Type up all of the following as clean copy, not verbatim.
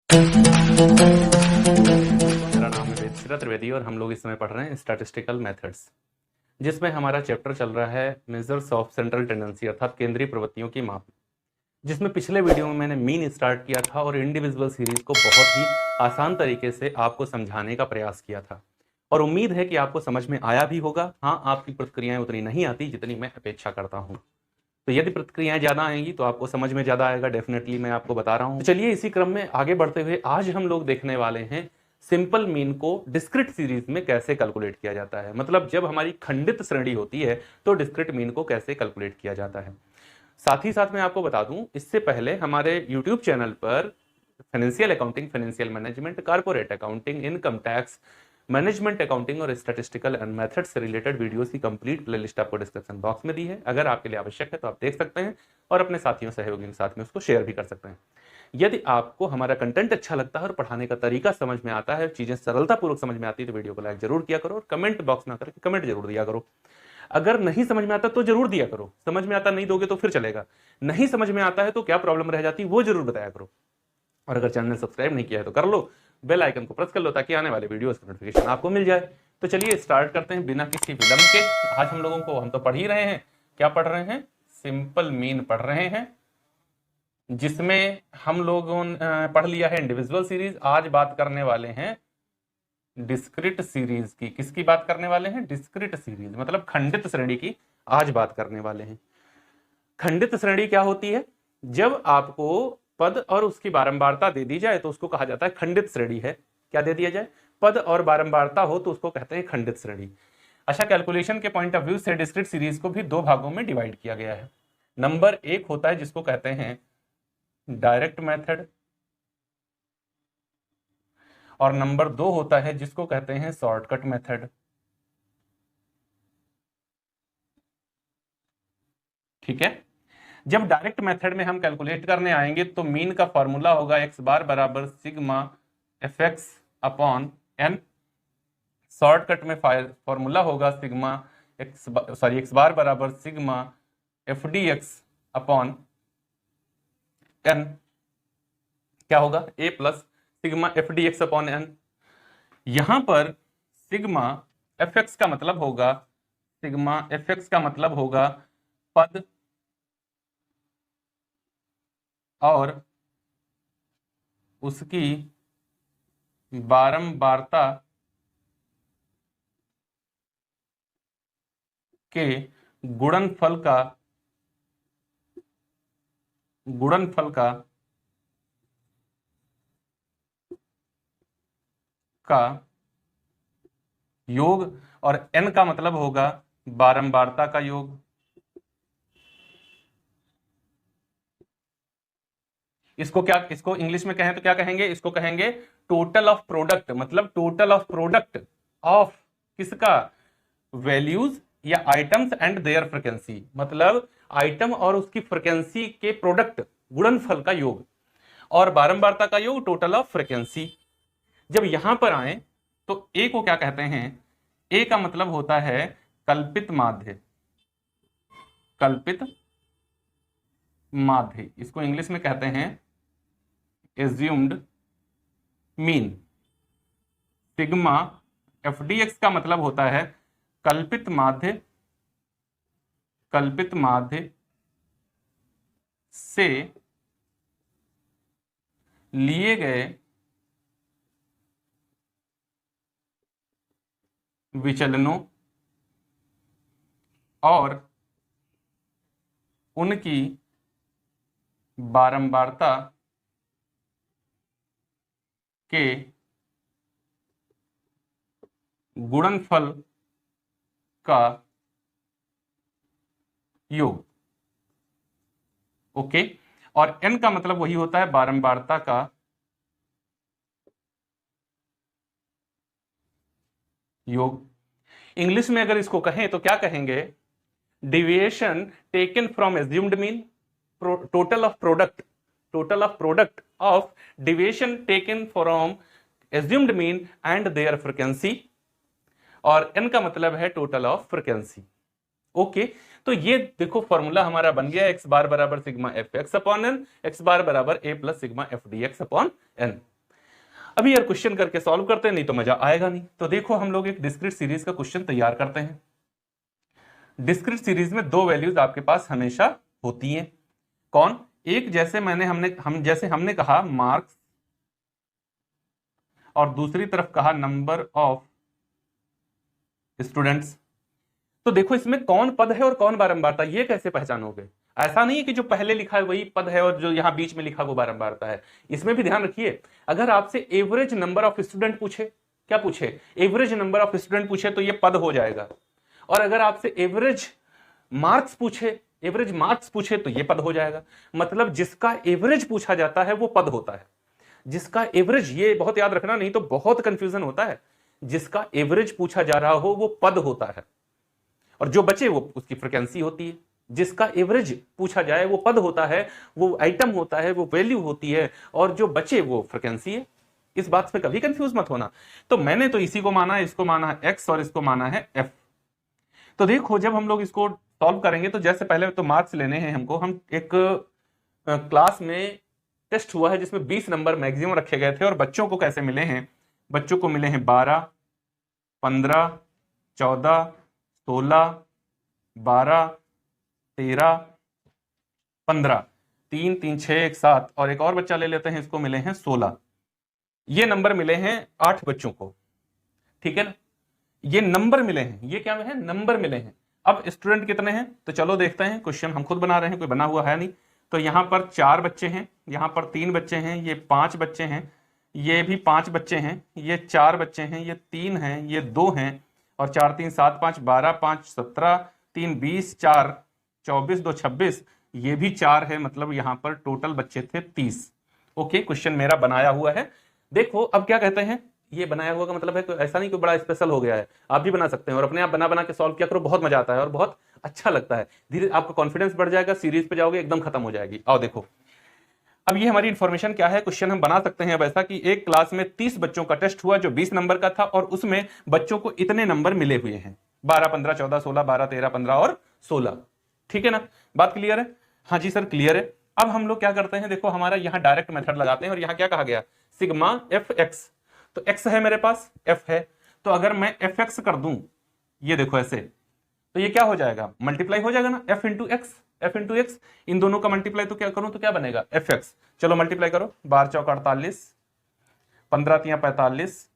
मेरा नाम है वेद त्रिवेदी और हम लोग इस समय पढ़ रहे हैं स्टैटिस्टिकल मेथड्स, जिसमें हमारा चैप्टर चल रहा है मेजर्स ऑफ सेंट्रल टेंडेंसी अर्थात केंद्रीय प्रवृत्तियों की माप, जिसमें पिछले वीडियो में मैंने मीन स्टार्ट किया था और इंडिविजुअल सीरीज को बहुत ही आसान तरीके से आपको समझाने का प्रयास किया था और उम्मीद है कि आपको समझ में आया भी होगा। हाँ, आपकी प्रतिक्रियाएं उतनी नहीं आती जितनी मैं अपेक्षा करता हूं, तो यदि प्रतिक्रियाएं ज्यादा आएंगी तो आपको समझ में ज्यादा आएगा, डेफिनेटली मैं आपको बता रहा हूं। तो चलिए इसी क्रम में आगे बढ़ते हुए आज हम लोग देखने वाले हैं सिंपल मीन को डिस्क्रीट सीरीज में कैसे कैलकुलेट किया जाता है। मतलब जब हमारी खंडित श्रेणी होती है तो डिस्क्रीट मीन को कैसे कैलकुलेट किया जाता है। साथ ही साथ मैं आपको बता दूं, इससे पहले हमारे यूट्यूब चैनल पर financial accounting, financial management, corporate accounting, income tax, management accounting और स्टैटिस्टिकल एंड मेथड से रिलेटेड वीडियोस की कंप्लीट प्लेलिस्ट आपको डिस्क्रिप्शन बॉक्स में दी है। अगर आपके लिए आवश्यक है तो आप देख सकते हैं और अपने साथियों सहयोगियों के साथ में उसको शेयर भी कर सकते हैं। यदि आपको हमारा कंटेंट अच्छा लगता है और पढ़ाने का तरीका समझ में आता है, चीजें सरलतापूर्वक समझ में आती है, तो वीडियो को लाइक जरूर किया करो और कमेंट बॉक्स में आकर कमेंट जरूर दिया करो। अगर नहीं समझ में आता तो जरूर दिया करो, समझ में आता नहीं दोगे तो फिर चलेगा, नहीं समझ में आता है तो क्या प्रॉब्लम रह जाती वो जरूर बताया करो। और अगर चैनल सब्सक्राइब नहीं किया है तो कर लो, बेल आइकन को प्रेस कर लो ताकि आने वाले वीडियोस की नोटिफिकेशन आपको मिल जाए। तो चलिए स्टार्ट करते हैं बिना किसी विलंब के। आज हम लोगों को, हम तो पढ़ ही रहे हैं, क्या पढ़ रहे हैं, सिंपल मीन पढ़ रहे हैं, जिसमें हम लोगों ने पढ़ लिया है इंडिविजुअल सीरीज। आज बात करने वाले हैं डिस्क्रीट सीरीज की। किसकी बात करने वाले हैं? डिस्क्रीट सीरीज, मतलब खंडित श्रेणी की आज बात करने वाले हैं। खंडित श्रेणी क्या होती है? जब आपको पद और उसकी बारंबारता दे दी जाए तो उसको कहा जाता है खंडित श्रेणी है। क्या दे दिया जाए? पद और बारंबारता हो तो उसको कहते हैं खंडित श्रेणी। अच्छा, कैलकुलेशन के पॉइंट ऑफ व्यू से डिस्क्रीट सीरीज को भी दो भागों में डिवाइड किया गया है। नंबर एक होता है जिसको कहते हैं डायरेक्ट मेथड, और नंबर दो होता है जिसको कहते हैं शॉर्टकट मेथड। ठीक है, जब डायरेक्ट मेथड में हम कैलकुलेट करने आएंगे तो मीन का फॉर्मूला होगा एक्स बार बराबर sigma f x upon n. Shortcut में फॉर्मूला होगा सिग्मा एक्स बार बराबर sigma f d x upon n. क्या होगा? A plus sigma f d x upon n. यहां पर सिग्मा एफ एक्स का मतलब होगा, सिग्मा एफ एक्स का मतलब होगा पद और उसकी बारंबारता के गुणनफल का योग, और n का मतलब होगा बारंबारता का योग। इसको इंग्लिश में कहें तो क्या कहेंगे? इसको कहेंगे टोटल ऑफ प्रोडक्ट। मतलब टोटल ऑफ प्रोडक्ट ऑफ किसका? वैल्यूज या आइटम्स एंड देयर फ्रीक्वेंसी। मतलब आइटम और उसकी फ्रीक्वेंसी के प्रोडक्ट, गुणनफल का योग, और बारंबारता का योग, टोटल ऑफ फ्रीक्वेंसी। जब यहां पर आए तो ए को क्या कहते हैं? ए का मतलब होता है कल्पित माध्य। कल्पित माध्य, इसको इंग्लिश में कहते हैं assumed mean. Sigma f d x का मतलब होता है कल्पित माध्य से लिए गए विचलनों और उनकी बारंबारता के गुणनफल का योग। ओके, और n का मतलब वही होता है बारंबारता का योग। इंग्लिश में अगर इसको कहें तो क्या कहेंगे? Deviation taken from assumed mean, total of product of deviation taken from assumed mean and there frequency, और n का मतलब है टोटल ऑफ फ्रीक्वेंसी। ओके, तो ये देखो फॉर्मूला हमारा बन गया x बार बराबर sigma f x upon n, x bar बराबर a plus sigma f d x upon n. अभी यार क्वेश्चन करके सॉल्व करते हैं, नहीं तो मजा आएगा नहीं। तो देखो हम लोग एक डिस्क्रीट सीरीज का क्वेश्चन तैयार करते हैं। डिस्क्रीट सीरीज में दो वैल्यूज आपके पास हमेशा होती हैं। कौन? एक जैसे हमने कहा मार्क्स, और दूसरी तरफ कहा नंबर ऑफ स्टूडेंट्स। तो देखो इसमें कौन पद है और कौन बारंबारता, ये कैसे पहचानोगे? ऐसा नहीं है कि जो पहले लिखा है वही पद है और जो यहां बीच में लिखा वो बारंबारता है। इसमें भी ध्यान रखिए, अगर आपसे एवरेज नंबर ऑफ स्टूडेंट पूछे, क्या पूछे? एवरेज नंबर ऑफ स्टूडेंट पूछे तो ये पद हो जाएगा। और अगर आपसे एवरेज मार्क्स पूछे तो ये पद हो जाएगा। मतलब जिसका एवरेज पूछा जाता है वो पद होता है। जिसका एवरेज, ये बहुत याद रखना, नहीं तो बहुत कंफ्यूजन होता है। जिसका एवरेज पूछा जा रहा हो वो पद होता है, और जो बचे वो उसकी फ्रीक्वेंसी होती है। जिसका एवरेज पूछा जाए वो पद होता है, वो आइटम होता है, वो वैल्यू होती है, और जो बचे वो फ्रीक्वेंसी है। इस बात पे कभी कंफ्यूज मत होना। तो मैंने तो इसी को माना है, इसको माना है एक्स और इसको माना है एफ। तो देखो जब हम लोग इसको सॉल्व करेंगे तो जैसे पहले तो मार्क्स लेने हैं हमको। हम एक क्लास में टेस्ट हुआ है जिसमें 20 नंबर मैक्सिमम रखे गए थे, और बच्चों को कैसे मिले हैं? बच्चों को मिले हैं 12, 15, 14, 16, 12, 13, 15, 3, 3, 6, 1, 7, और एक और बच्चा ले लेते हैं, इसको मिले हैं 16। ये नंबर मिले हैं 8 बच्चों को, ठीक है ना? ये नंबर मिले हैं, ये क्या है? नंबर मिले हैं। अब स्टूडेंट कितने हैं? तो चलो देखते हैं। क्वेश्चन हम खुद बना रहे हैं, कोई बना हुआ है नहीं। तो यहां पर 4 बच्चे हैं, यहां पर 3 बच्चे हैं, ये 5 बच्चे हैं, ये भी 5 बच्चे हैं, ये 4 बच्चे हैं, ये 3 हैं, ये 2 हैं, और 4, 3, 7, 5, 12, 5, 17, 3, 20, 4, 24, 2, 26, ये भी 4 है। मतलब यहां पर टोटल बच्चे थे 30। ओके, क्वेश्चन मेरा बनाया हुआ है। देखो अब क्या कहते हैं, ये बनाया हुआ का मतलब है ऐसा नहीं कोई बड़ा स्पेशल हो गया है, आप भी बना सकते हैं। और अपने आप बना बना के सॉल्व किया करो, बहुत मजा आता है और बहुत अच्छा लगता है। धीरे आपका कॉन्फिडेंस बढ़ जाएगा, सीरीज पे जाओगे एकदम खत्म हो जाएगी। आओ देखो, अब ये हमारी इंफॉर्मेशन क्या है। क्वेश्चन हम बना सकते हैं अब ऐसा कि एक क्लास में 30 बच्चों का टेस्ट हुआ जो 20 नंबर का था, और उसमें बच्चों को इतने नंबर मिले हुए हैं, 12, 15, 14, 16, 12, 13, 15 और 16। ठीक है ना? बात क्लियर है? हाँ जी सर क्लियर है। अब हम लोग क्या करते हैं, देखो हमारा यहाँ डायरेक्ट मेथड लगाते हैं, और यहाँ क्या कहा गया? Sigma f x. तो एक्स है मेरे पास, एफ है, तो अगर मैं एफ एक्स कर दूं, ये देखो ऐसे, तो ये क्या हो जाएगा? मल्टीप्लाई हो जाएगा ना, f into x, f into x. इन दोनों का मल्टीप्लाई तो क्या करूं तो क्या बनेगा? F x. चलो मल्टीप्लाई करो, 12 चौक 48, 15 तियां 45,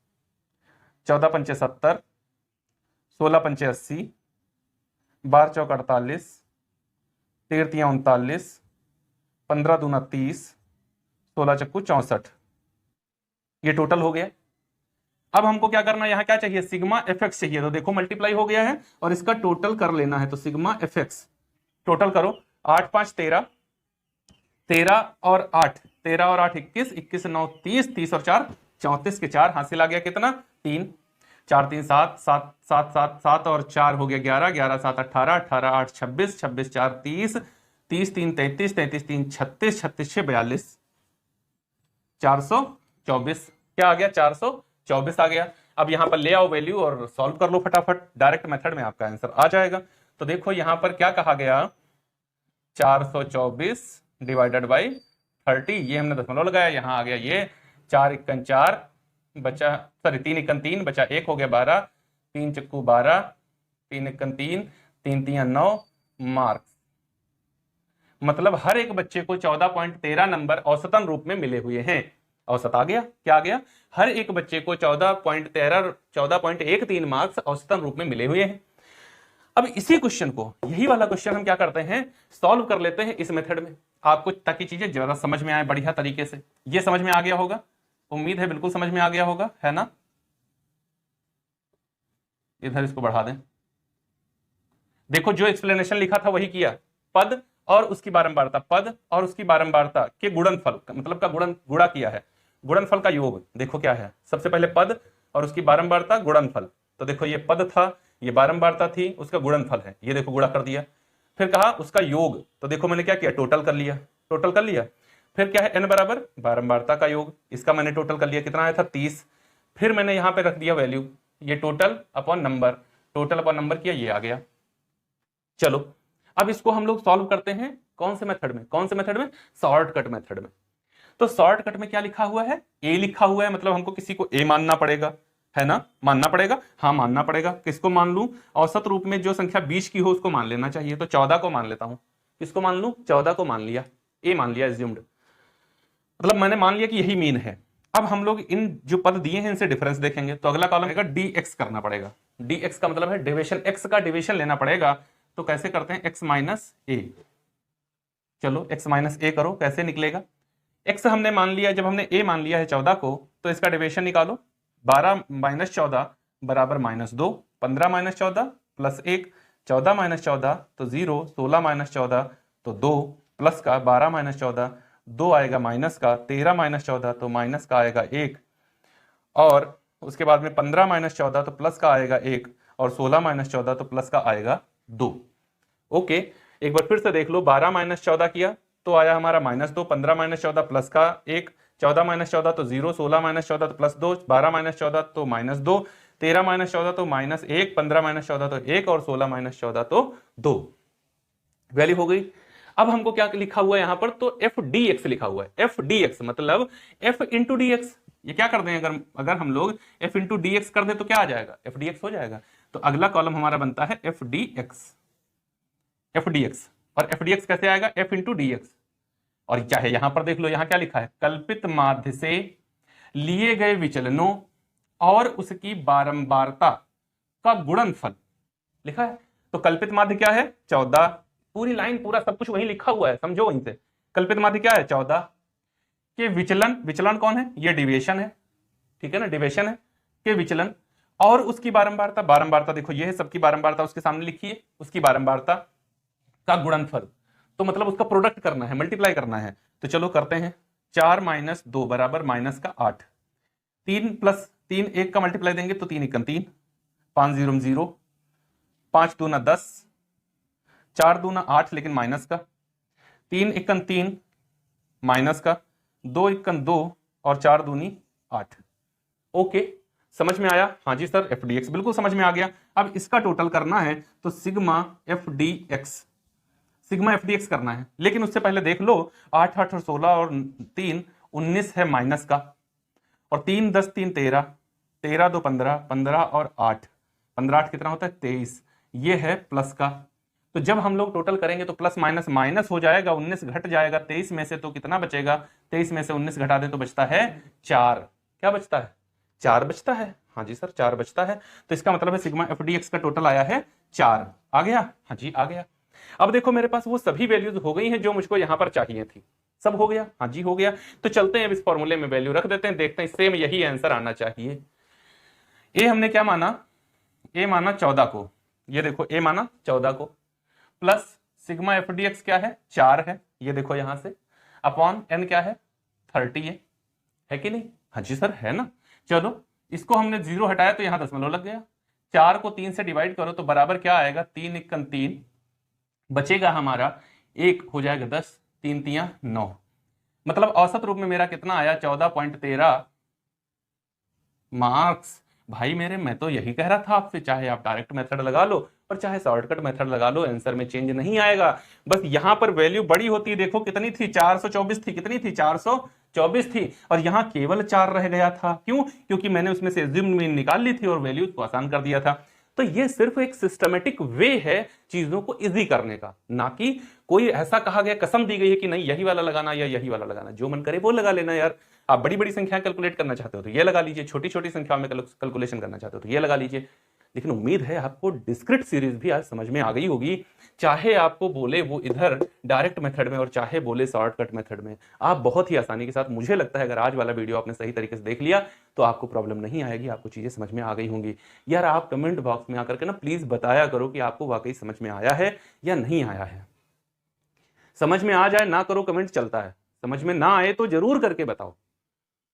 14 पंचे 70, 16 पंचे 80, 12 चौक 48, 13 तियां 39, 15 दूना 30, 16 चक्कू 64। ये टोटल हो गया। अब हमको क्या करना है, यहां क्या चाहिए? सिग्मा एफ एक्स चाहिए। तो देखो मल्टीप्लाई हो गया है और इसका टोटल कर लेना है। तो सिग्मा एफ एक्स टोटल करो, 8, 5, 13, 13 और 8, 13 और 8 21, 21 9 30, 30 और 4 34 के 4 हासिल आ गया कितना? 3, 4 3 7, 7 7 7 7 और 4 हो गया 11, 11 7 18, 18 8 26, 26 4 30, 30 3 33, 33 3 36, 36 6 42, 424। क्या आ गया? 424 आ गया। अब यहां पर ले आओ वैल्यू और सॉल्व कर लो फटाफट, डायरेक्ट मेथड में आपका आंसर आ जाएगा। तो देखो यहां पर क्या कहा गया, 424 डिवाइडेड बाई 30, ये हमने दशमलव लगाया, यहां आ गया ये 4 इक्कन 4 बचा, सॉरी 3 इक्कन 3 बचा 1 हो गया 12, 3 चक्कू 12, 3 इक्कन 3, 3 तियां 9 मार्क्स। मतलब हर एक बच्चे को 14.13 नंबर औसतन रूप में मिले हुए हैं। औसत आ गया, क्या आ गया? हर एक बच्चे को 14.13 मार्क्स औसतन रूप में मिले हुए हैं। अब इसी क्वेश्चन को, यही वाला क्वेश्चन हम क्या करते हैं, सॉल्व कर लेते हैं इस मेथड में, आपको ताकि चीजें ज्यादा समझ में आए बढ़िया तरीके से। ये समझ में आ गया होगा, उम्मीद है बिल्कुल समझ में आ गया होगा, है ना? इधर इसको बढ़ा दें। देखो जो एक्सप्लेनेशन लिखा था वही किया, पद और उसकी बारंबारता, पद और उसकी बारंबारता के गुणनफल मतलब का गुणा किया है। गुणनफल का योग देखो क्या है, सबसे पहले पद और उसकी बारंबारता गुणनफल। तो देखो ये पद था, ये बारंबारता थी, उसका गुणनफल है, ये देखो गुणा कर दिया। फिर कहा उसका योग, तो देखो मैंने क्या किया, टोटल कर लिया, टोटल कर लिया। फिर क्या है, n बराबर बारंबारता का योग, इसका मैंने टोटल कर लिया, कितना आया था 30। फिर मैंने यहां पे रख दिया वैल्यू, ये total upon number, total upon number किया, ये आ गया। चलो अब इसको हम लोग सॉल्व करते हैं कौन से मेथड में, कौन से मेथड में? शॉर्टकट मेथड में। तो शॉर्टकट में क्या लिखा हुआ है, ए लिखा हुआ है, मतलब हमको किसी को ए मानना पड़ेगा, है ना, मानना पड़ेगा, हाँ मानना पड़ेगा। किसको मान लूं, औसत रूप में जो संख्या 20 की हो उसको मान लेना चाहिए, तो 14 को मान लेता हूं। किसको मान लूं, 14 को मान लिया, ए मान लिया, एज्यूम्ड, मतलब मैंने मान लिया कि यही मीन है। अब हम लोग इन जो पद दिए हैं इनसे डिफरेंस देखेंगे, तो अगला कॉलम है dx करना पड़ेगा। dx का मतलब है डिविजन, x का डिविजन लेना पड़ेगा। तो कैसे करते हैं, x माइनस ए, चलो x माइनस ए करो, कैसे निकलेगा, x हमने मान लिया, जब हमने a मान लिया है 14 को, तो इसका डिविजन निकालो, 12 माइनस 14 बराबर -2, 15 माइनस 14 प्लस 1, 14 माइनस 14 तो 0, 16 माइनस 14 तो 2, प्लस का 12 माइनस 14 2 आएगा माइनस का, 13 माइनस 14 तो माइनस का आएगा 1, और उसके बाद में 15 माइनस 14 तो प्लस का आएगा 1, और 16 माइनस 14 तो प्लस का आएगा 2। ओके, एक बार फिर से देख लो, 12 माइनस 14 किया तो आया हमारा -2, 15 माइनस 14 प्लस का 1, 14 माइनस 14 तो 0, 16 माइनस 14 तो +2, 12 माइनस 14 तो -2, 13 माइनस 14 तो -1, 15 माइनस 14 तो 1, और 16 माइनस 14 तो 2। वैल्यू हो गई। अब हमको क्या लिखा हुआ है यहां पर, तो एफ डी एक्स लिखा हुआ है। एफ डी एक्स मतलब एफ इंटू डी एक्स। ये क्या कर दें, अगर हम लोग एफ इंटू डी एक्स कर दें तो क्या आ जाएगा, एफ डी एक्स हो जाएगा। तो अगला कॉलम हमारा बनता है F d x, F d x. और एफ डी एक्स कैसे आएगा, एफ इंटू डी एक्स। और चाहे यहां पर देख लो, यहां क्या लिखा है, कल्पित माध्य से लिए गए विचलनों और उसकी बारंबारता का गुणनफल लिखा है। तो कल्पित माध्य क्या है, 14, पूरी लाइन पूरा सब कुछ वही लिखा हुआ है, समझो वहीं से। कल्पित माध्य क्या है, 14 के विचलन, विचलन कौन है, ये डिविएशन है, ठीक है ना, डिविएशन है के विचलन, और उसकी बारंबारता, बारंबारता देखो ये है, सबकी बारंबारता उसके सामने लिखी है, उसकी बारंबारता का गुणनफल, तो मतलब उसका प्रोडक्ट करना है, मल्टीप्लाई करना है। तो चलो करते हैं, 4 माइनस 2 बराबर माइनस का 8, 3 प्लस 3 1 का मल्टीप्लाई देंगे तो 3 1 3, 5 0 0, 5 दूना 10, 4 दूना 8 लेकिन माइनस का, 3 1 3 माइनस का, 2 1 2 और 4 दूनी 8। ओके, समझ में आया, हाँ जी सर, एफ डी एक्स बिल्कुल समझ में आ गया। अब इसका टोटल करना है तो sigma f d x, sigma f d x करना है। लेकिन उससे पहले देख लो, 8 8 और 16 और 3 19 है माइनस का, और 3 10 3 13, 13 2 15, 15 और 8, 15 8 कितना होता है 23, ये है प्लस का। तो जब हम लोग टोटल करेंगे तो प्लस माइनस माइनस हो जाएगा, 19 घट जाएगा 23 में से, तो कितना बचेगा, 23 में से 19 घटा दें तो बचता है 4। क्या बचता है, 4 बचता है, हाँ जी सर 4 बचता है। तो इसका मतलब है सिग्मा एफ डी एक्स का टोटल आया है 4। आ गया, हाँ जी आ गया। अब देखो मेरे पास वो सभी वैल्यूज हो गई हैं जो मुझको यहां पर चाहिए थी, सब हो गया, हाँ जी हो गया। तो चलते हैं अब इस फॉर्मूले में वैल्यू रख देते हैं, देखते हैं सेम यही आंसर आना चाहिए। ए हमने क्या माना, ए माना 14 को, ये देखो ए माना 14 को, plus sigma f d x क्या है 4 है, ये देखो यहां से, अपॉन एन क्या है 30 है कि नहीं, हाँ जी सर है ना। चलो इसको हमने 0 हटाया तो यहां दशमलव लग गया, 4 को 3 से डिवाइड करो तो बराबर क्या आएगा, 3 1 3, बचेगा हमारा 1 हो जाएगा 10, 3 3 9, मतलब औसत रूप में मेरा कितना आया 14.13 मार्क्स। भाई मेरे, मैं तो यही कह रहा था आपसे, चाहे आप डायरेक्ट मेथड लगा लो और चाहे शॉर्टकट मेथड लगा लो, आंसर में चेंज नहीं आएगा। बस यहां पर वैल्यू बड़ी होती, देखो कितनी थी 424 थी, कितनी थी 424 थी, और यहां केवल 4 रह गया था। क्यों, क्योंकि मैंने उसमें से एज्यूम्ड मीन निकाल ली थी और वैल्यूज को आसान कर दिया था। तो ये सिर्फ एक सिस्टमेटिक वे है चीजों को इजी करने का, ना कि कोई ऐसा कहा गया, कसम दी गई है कि नहीं यही वाला लगाना या यही वाला लगाना, जो मन करे वो लगा लेना यार। आप बड़ी बड़ी संख्या कैलकुलेट करना चाहते हो तो ये लगा लीजिए, छोटी छोटी संख्या में कैलकुलेशन करना चाहते हो तो ये लगा लीजिए। लेकिन उम्मीद है आपको डिस्क्रीट सीरीज भी आज समझ में आ गई होगी, चाहे आपको बोले वो इधर डायरेक्ट मेथड में और चाहे बोले शॉर्टकट मेथड में, आप बहुत ही आसानी के साथ, मुझे लगता है अगर आज वाला वीडियो आपने सही तरीके से देख लिया तो आपको प्रॉब्लम नहीं आएगी, आपको चीजें समझ में आ गई होंगी। यार आप कमेंट बॉक्स में आकर के ना प्लीज बताया करो कि आपको वाकई समझ में आया है या नहीं आया है। समझ में आ जाए ना करो कमेंट चलता है, समझ में ना आए तो जरूर करके बताओ।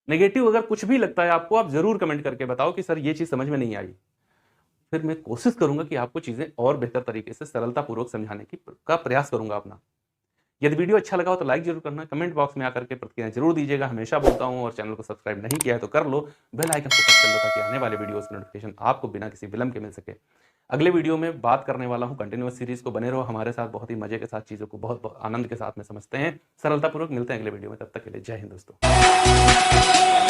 नेगेटिव अगर कुछ भी लगता है आपको, आप जरूर कमेंट करके बताओ कि सर ये चीज समझ में नहीं आई, फिर मैं कोशिश करूंगा कि आपको चीजें और बेहतर तरीके से सरलता पूर्वक समझाने का प्रयास करूंगा अपना। यदि वीडियो अच्छा लगा हो तो लाइक जरूर करना, कमेंट बॉक्स में आकर के प्रतिक्रिया जरूर दीजिएगा, हमेशा बोलता हूं। और चैनल को सब्सक्राइब नहीं किया है तो कर लो, बेल आइकन को प्रेस कर लो ताकि आने वाले वीडियोस की नोटिफिकेशन आपको बिना किसी विलंब के मिल सके। अगले वीडियो में बात करने वाला हूं कंटिन्यूअस सीरीज को, बने रहो हमारे साथ, बहुत ही मजे के साथ चीजों को बहुत आनंद के साथ में समझते हैं, सरलतापूर्वक मिलते हैं अगले वीडियो में। तब तक के लिए जय हिंद दोस्तों।